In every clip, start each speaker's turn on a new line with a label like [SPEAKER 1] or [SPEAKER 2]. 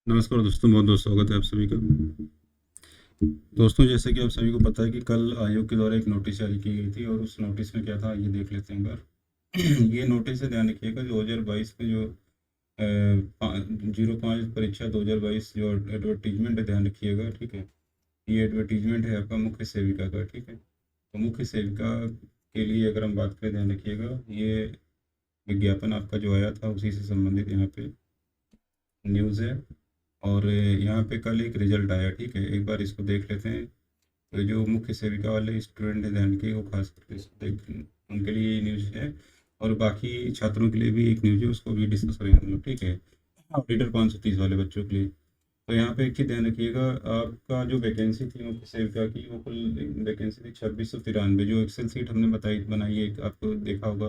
[SPEAKER 1] नमस्कार दोस्तों, बहुत बहुत स्वागत है आप सभी का। दोस्तों, जैसे कि आप सभी को पता है कि कल आयोग के द्वारा एक नोटिस जारी की गई थी और उस नोटिस में क्या था ये देख लेते हैं एक बार। ये नोटिस से ध्यान रखिएगा, 2022 में जो 05 परीक्षा 2022 जो एडवर्टीजमेंट है, ध्यान रखिएगा, ठीक है। ये एडवर्टीजमेंट है आपका मुख्य सेविका का, ठीक है। तो मुख्य सेविका के लिए अगर हम बात करें, ध्यान रखिएगा, ये विज्ञापन आपका जो आया था उसी से संबंधित यहाँ पे न्यूज़ है। और यहाँ पे कल एक रिजल्ट आया, ठीक है। एक बार इसको देख लेते हैं। तो जो मुख्य सेविका वाले स्टूडेंट हैं, ध्यान के वो खास करके इसको देख, उनके लिए ये न्यूज़ है। और बाकी छात्रों के लिए भी एक न्यूज़ है, उसको भी डिस्कस करेंगे हम लोग, ठीक है। ऑडिटर 530 वाले बच्चों के लिए। तो यहाँ पे एक चीज़ ध्यान रखिएगा, आपका जो वैकेंसी थी मुख्य सेविका की, वो कुल वैकेंसी थी 2693। जो एक्सेल सीट हमने बनाई है, आपको देखा होगा,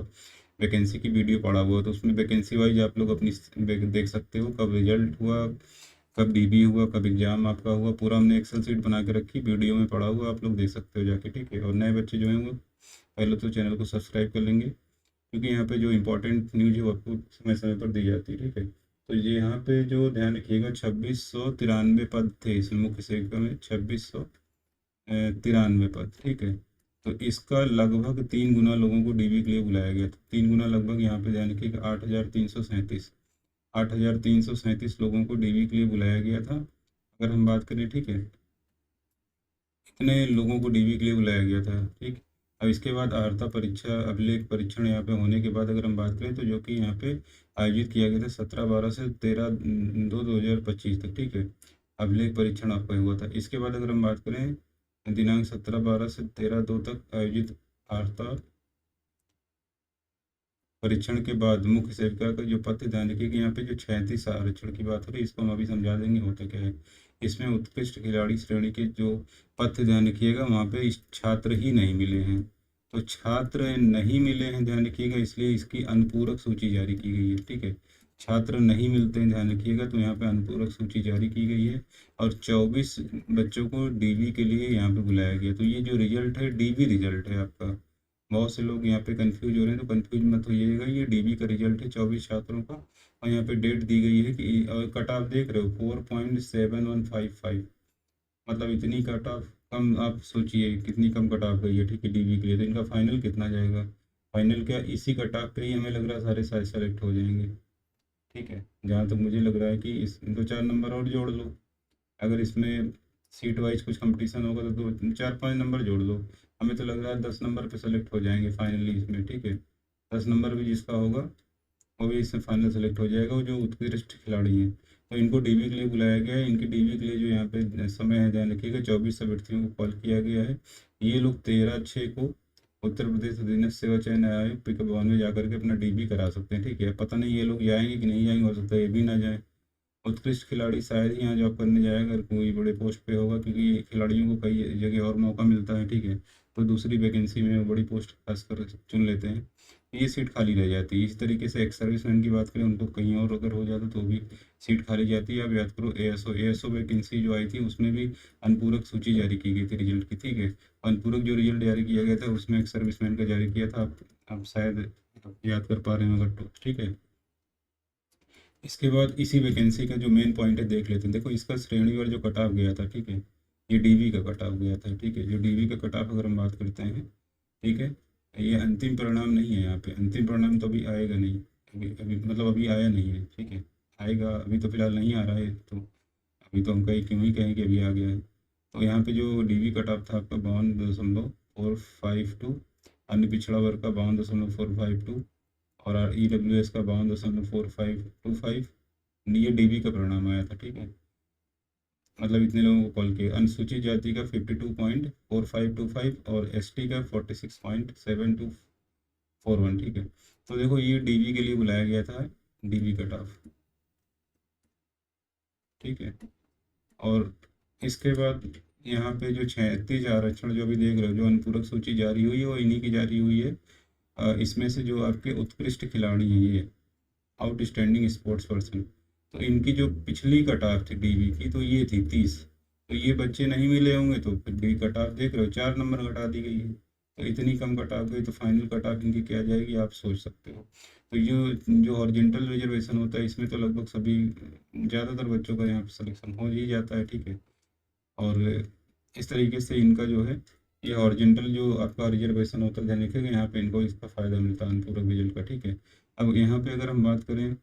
[SPEAKER 1] वैकेंसी की वीडियो पड़ा हुआ, तो उसमें वैकेंसी वाइज आप लोग अपनी देख सकते हो, कब रिजल्ट हुआ, कब डीबी हुआ, कब एग्जाम आपका हुआ, पूरा हमने एक्सेल सीट बना के रखी, वीडियो में पड़ा हुआ, आप लोग देख सकते हो जाके, ठीक है। और नए बच्चे जो हैं वो पहले तो चैनल को सब्सक्राइब कर लेंगे, क्योंकि यहाँ पे जो इंपॉर्टेंट न्यूज़ है वो आपको समय समय पर दी जाती है, ठीक है। तो ये यहाँ पे जो ध्यान रखिएगा, 2693 पद थे इस मुख्य सेविका में, 2693 पद, ठीक है। तो इसका लगभग 3 गुना लोगों को डीबी के लिए बुलाया गया था। 3 गुना लगभग, यहाँ पे ध्यान रखिएगा, 8,337 लोगों को डीबी के लिए बुलाया गया था, अगर हम बात करें, ठीक है। इतने लोगों को डीबी के लिए बुलाया गया था, ठीक। अब इसके बाद आर्ता परीक्षा अभिलेख परीक्षण यहाँ पे होने के बाद अगर हम बात करें, तो जो कि यहाँ पे आयोजित किया गया था 17/12 से 13/2/2025 तक, ठीक है। अभिलेख परीक्षण आपका हुआ था। इसके बाद अगर हम बात करें, दिनांक 17/12 से 13/2 तक आयोजित आर्ता परीक्षण के बाद मुख्य सेविका का जो पद, ध्यान रखिए कि यहाँ पे जो 36 आरक्षण की बात हो रही है, इसको हम अभी समझा देंगे होता क्या है। इसमें उत्कृष्ट खिलाड़ी श्रेणी के जो पद थे, ध्यान रखिएगा, वहाँ पे छात्र ही नहीं मिले हैं। तो छात्र नहीं मिले हैं, ध्यान रखिएगा, इसलिए इसकी अनुपूरक सूची जारी की गई है, ठीक है। छात्र नहीं मिलते हैं, ध्यान रखिएगा, तो यहाँ पे अनुपूरक सूची जारी की गई है। और 24 बच्चों को डीबी के लिए यहाँ पे बुलाया गया। तो ये जो रिजल्ट है, डीबी रिजल्ट है आपका। बहुत से लोग यहाँ पे कंफ्यूज हो रहे हैं, तो कंफ्यूज मत होइएगा, ये डीबी का रिजल्ट है 24 छात्रों का। और यहाँ पे डेट दी गई है कि, और कट ऑफ देख रहे हो, 4.7155। मतलब इतनी कट ऑफ कम, आप सोचिए कितनी कम कट ऑफ गई है, ठीक है, डीबी के लिए। तो इनका फाइनल कितना जाएगा? फाइनल क्या, इसी कट ऑफ पे ही हमें लग रहा है सारे सारे सेलेक्ट हो जाएंगे, ठीक है। जहाँ तक मुझे लग रहा है कि इस 2-4 नंबर और जोड़ लो। अगर इसमें सीट वाइज कुछ कंपटीशन होगा तो 2-4-5 नंबर जोड़ लो। हमें तो लग रहा है 10 नंबर पे सेलेक्ट हो जाएंगे फाइनली इसमें, ठीक है। 10 नंबर भी जिसका होगा वो भी इसमें फाइनल सेलेक्ट हो जाएगा, वो जो उत्कृष्ट खिलाड़ी हैं। तो इनको डीबी के लिए बुलाया गया है। इनकी डीबी के लिए जो यहाँ पे समय है, ध्यान रखिएगा, 24 अभ्यर्थियों को कॉल किया गया है। ये लोग 13/6 को उत्तर प्रदेश अधीनस्थ सेवा चयन आयोग पिकअप भवन में जाकर के अपना डीबी करा सकते हैं, ठीक है। पता नहीं ये लोग जाएंगे कि नहीं जाएंगे, हो सकता है ये भी ना जाए। उत्कृष्ट खिलाड़ी शायद ही यहाँ जॉब करने जाएगा अगर कोई बड़े पोस्ट पे होगा, क्योंकि खिलाड़ियों को कई जगह और मौका मिलता है, ठीक है। तो दूसरी वैकेंसी में बड़ी पोस्ट खासकर चुन लेते हैं, ये सीट खाली रह जाती है। इस तरीके से एक्स सर्विसमैन की बात करें, उनको कहीं और अगर हो जाता तो भी सीट खाली जाती है। अब याद करो, एएसओ वैकेंसी जो आई थी उसमें भी अनुपूरक सूची जारी की गई थी रिजल्ट की, ठीक है। अनुपूरक जो रिजल्ट जारी किया गया था उसमें एक्स सर्विसमैन का जारी किया था, आप शायद याद कर पा रहे हैं अगर तो, ठीक है। इसके बाद इसी वैकेंसी का जो मेन पॉइंट है देख लेते हैं। देखो, इसका श्रेणीवार जो कट ऑफ गया था, ठीक है, ये डीबी का कट ऑफ गया था, ठीक है। जो डीबी का कट ऑफ अगर हम बात करते हैं, ठीक है, ये अंतिम परिणाम नहीं है। यहाँ पे अंतिम परिणाम तो अभी आएगा नहीं, अभी अभी मतलब अभी आया नहीं है, ठीक है। आएगा, अभी तो फिलहाल नहीं आ रहा है, तो अभी तो हम कहीं क्यों ही कहें कि अभी आ गया है। तो यहाँ पे जो डीबी कट ऑफ था आपका 52.452, अन्य पिछड़ा वर्ग का 52.452, और EWS का 52.4525। ये डीबी का परिणाम आया था, ठीक है। मतलब इतने लोगों को कॉल किया। अनुसूचित जाति का 52.4525 और ST का 46.7241, ठीक है। तो देखो, ये डीबी के लिए बुलाया गया था, डीबी कट ऑफ, ठीक है। और इसके बाद यहाँ पे जो 36 आरक्षण जो अभी देख रहे हो, जो अनुपूरक सूची जारी हुई है, वो इन्हीं की जारी हुई है। इसमें से जो आपके उत्कृष्ट खिलाड़ी हैं, ये आउटस्टैंडिंग स्पोर्ट्स पर्सन, तो इनकी जो पिछली कट ऑफ थी डीबी की, तो ये थी 30। तो ये बच्चे नहीं मिले होंगे, तो फिर डी कट ऑफ देख रहे हो, 4 नंबर घटा दी गई है। तो इतनी कम कट ऑफ गई तो फाइनल कट ऑफ इनकी क्या जाएगी आप सोच सकते हो। तो जो हॉरिजॉन्टल रिजर्वेशन होता है इसमें तो लगभग सभी ज़्यादातर बच्चों का यहाँ पे सिलेक्शन हो ही जाता है, ठीक है। और इस तरीके से इनका जो है ये हॉरिजॉन्टल जो आपका रिजर्वेशन होता है ध्यान रखिएगा, यहाँ पे इनको इसका फ़ायदा मिलता है अनुपूरक रिजल्ट का, ठीक है। अब यहाँ पे अगर हम बात करें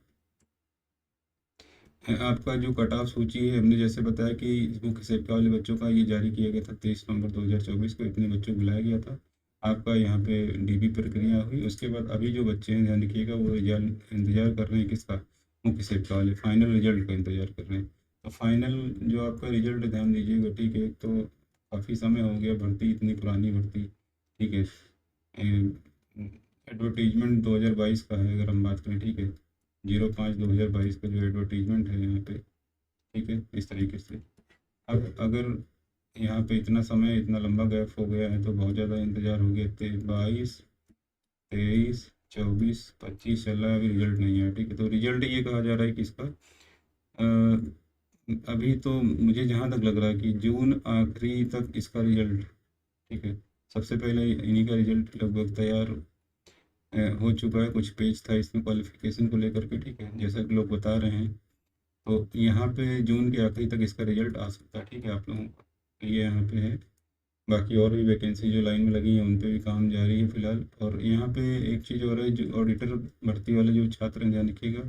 [SPEAKER 1] आपका जो कट ऑफ सूची है, हमने जैसे बताया कि मुख्य सेविका वाले बच्चों का ये जारी किया गया था 23 नवंबर 2024 को, इतने बच्चों को बुलाया गया था। आपका यहाँ पे डीबी प्रक्रिया हुई, उसके बाद अभी जो बच्चे हैं ध्यान रखिएगा वो रिजल्ट इंतजार कर रहे हैं किसका, मुख्य सेविका वाले फाइनल रिजल्ट का इंतजार कर रहे हैं। तो फाइनल जो आपका रिजल्ट ध्यान दीजिएगा, ठीक है। तो काफ़ी समय हो गया भर्ती, इतनी पुरानी भर्ती, ठीक है। एडवर्टीजमेंट 2022 का है अगर हम बात करें, ठीक है। 05/2022 का जो एडवर्टीजमेंट है यहाँ पे, ठीक है। इस तरीके से अब अगर यहाँ पे इतना समय, इतना लंबा गैप हो गया है तो बहुत ज़्यादा इंतज़ार हो गया। 22, 23, 24, 25 चल रहा है, अभी रिजल्ट नहीं आया, ठीक है। तो रिजल्ट ये कहा जा रहा है कि इसका अभी तो मुझे जहाँ तक लग रहा है कि जून आखिरी तक इसका रिजल्ट, ठीक है। सबसे पहले इन्हीं का रिजल्ट लगभग तैयार हो चुका है। कुछ पेज था इसमें क्वालिफिकेशन को लेकर के, ठीक है, जैसा कि लोग बता रहे हैं। तो यहाँ पे जून के आखिरी तक इसका रिजल्ट आ सकता है, ठीक है, आप लोगों को। तो ये यहाँ पे है। बाकी और भी वैकेंसी जो लाइन में लगी है उन पे भी काम जारी है फिलहाल। और यहाँ पे एक चीज़ और है, जो ऑडिटर भर्ती वाले जो छात्र हैं ध्यान रखिएगा,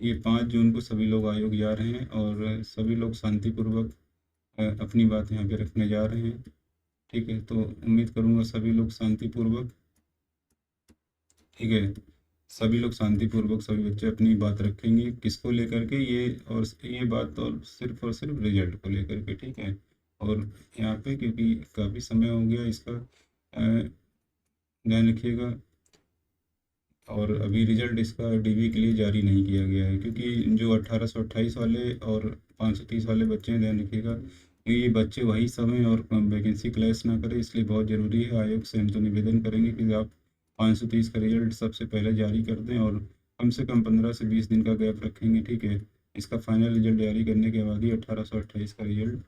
[SPEAKER 1] ये 5 जून को सभी लोग आयोग जा रहे हैं और सभी लोग शांतिपूर्वक अपनी बात यहाँ पे रखने जा रहे हैं, ठीक है। तो उम्मीद करूँगा सभी लोग शांतिपूर्वक, ठीक है, सभी लोग शांतिपूर्वक सभी बच्चे अपनी बात रखेंगे किसको लेकर के, ये बात और सिर्फ रिजल्ट को लेकर के, ठीक है। और यहाँ पे क्योंकि काफ़ी समय हो गया इसका ध्यान रखिएगा। और अभी रिजल्ट इसका डीबी के लिए जारी नहीं किया गया है, क्योंकि जो 1828 वाले और 530 वाले बच्चे हैं ध्यान रखिएगा, ये बच्चे वही समय और वैकेंसी क्लैश ना करें, इसलिए बहुत ज़रूरी है। आयोग से हम तो निवेदन करेंगे कि आप 530 का रिजल्ट सबसे पहले जारी कर दें और कम से कम 15 से 20 दिन का गैप रखेंगे, ठीक है। इसका फाइनल रिजल्ट जारी करने के बाद ही 1828 का रिजल्ट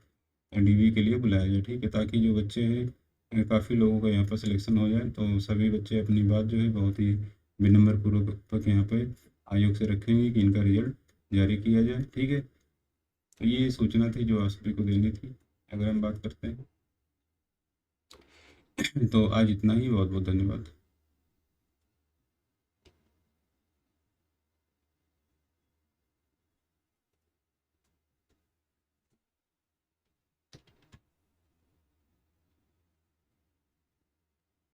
[SPEAKER 1] डीबी के लिए बुलाया जाए, ठीक है, ताकि जो बच्चे हैं काफ़ी लोगों का यहाँ पर सिलेक्शन हो जाए। तो सभी बच्चे अपनी बात जो है बहुत ही विनम्र पूर्वक यहाँ पे आयोग से रखेंगे कि इनका रिजल्ट जारी किया जाए, ठीक है। तो ये सूचना थी जो आप सभी को देनी थी। अगर हम बात करते हैं तो आज इतना ही, बहुत बहुत धन्यवाद।